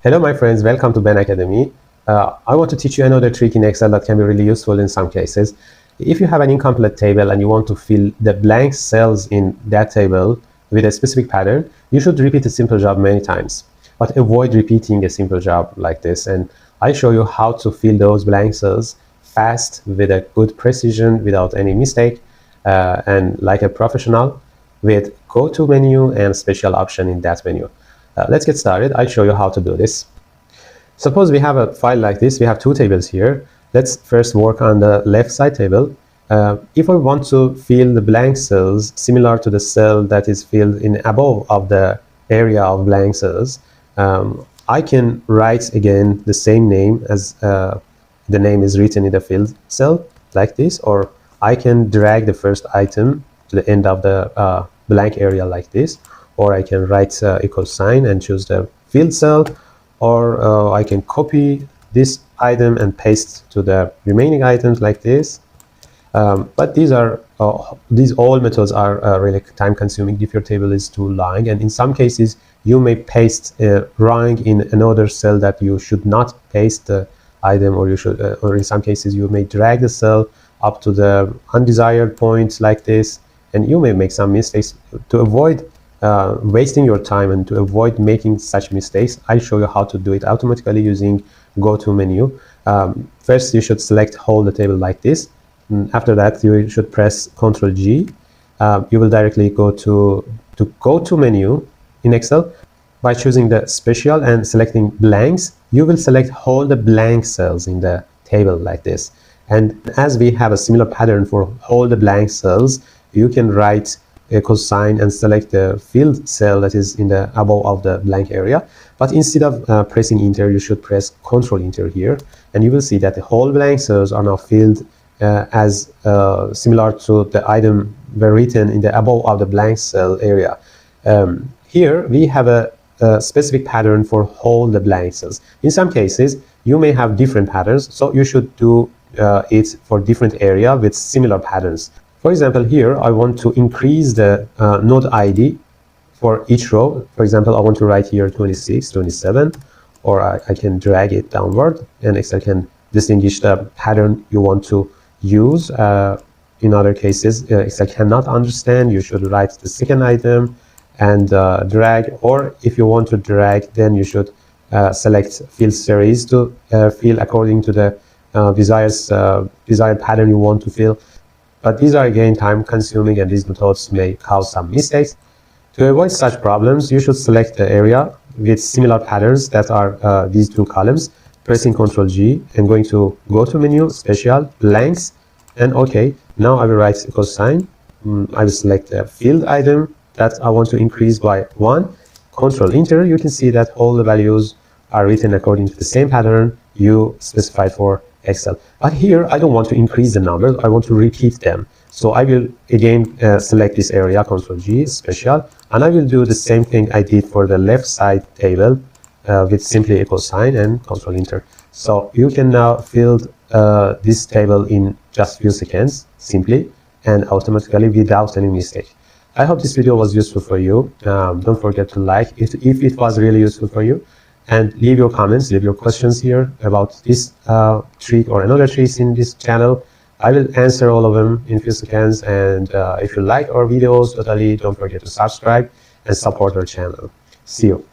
Hello my friends, welcome to Ben Academy. I want to teach you another trick in Excel that can be really useful in some cases. If you have an incomplete table and you want to fill the blank cells in that table with a specific pattern, you should repeat a simple job many times. But avoid repeating a simple job like this, and I show you how to fill those blank cells fast with a good precision without any mistake, and like a professional with go-to menu and special option in that menu. Let's get started. I'll show you how to do this. Suppose we have a file like this. We have two tables here. Let's first work on the left side table. If I want to fill the blank cells similar to the cell that is filled in above of the area of blank cells, I can write again the same name as the name is written in the filled cell like this, or I can drag the first item to the end of the blank area like this, or I can write equal sign and choose the filled cell, or I can copy this item and paste to the remaining items like this. But these all methods are really time consuming if your table is too long, and in some cases you may paste wrong in another cell that you should not paste the item, or you should or in some cases you may drag the cell up to the undesired point like this, and you may make some mistakes. To avoid wasting your time and to avoid making such mistakes, I'll show you how to do it automatically using go-to menu. First, you should select hold the table like this. After that, you should press Ctrl G. You will directly go to go-to menu in Excel. By choosing the special and selecting blanks, you will select hold the blank cells in the table like this. And as we have a similar pattern for hold the blank cells, you can write equal sign and select the filled cell that is in the above of the blank area. But instead of pressing enter, you should press Ctrl enter here, and you will see that the whole blank cells are now filled as similar to the item were written in the above of the blank cell area. Here we have a specific pattern for whole the blank cells. In some cases you may have different patterns, so you should do it for different area with similar patterns. For example, here I want to increase the node ID for each row. For example, I want to write here 26, 27, or I can drag it downward, and Excel can distinguish the pattern you want to use. In other cases, Excel cannot understand. You should write the second item and drag, or if you want to drag, then you should select fill series to fill according to the desired pattern you want to fill. But these are again time consuming, and these methods may cause some mistakes. To avoid such problems, you should select the area with similar patterns that are these two columns, pressing Ctrl G and going to go to menu, special, blanks, and OK. Now I will write equal sign. I will select the filled item that I want to increase by 1. Ctrl enter. You can see that all the values are written according to the same pattern you specified for Excel. But here I don't want to increase the numbers, I want to repeat them. So I will again select this area, Ctrl G, special, and I will do the same thing I did for the left side table with simply equal sign and Ctrl enter. So you can now fill this table in just few seconds simply and automatically without any mistake. I hope this video was useful for you. Don't forget to like it if it was really useful for you, and leave your comments, leave your questions here about this trick or another tricks in this channel. I will answer all of them in a few seconds, and if you like our videos totally, don't forget to subscribe and support our channel. See you.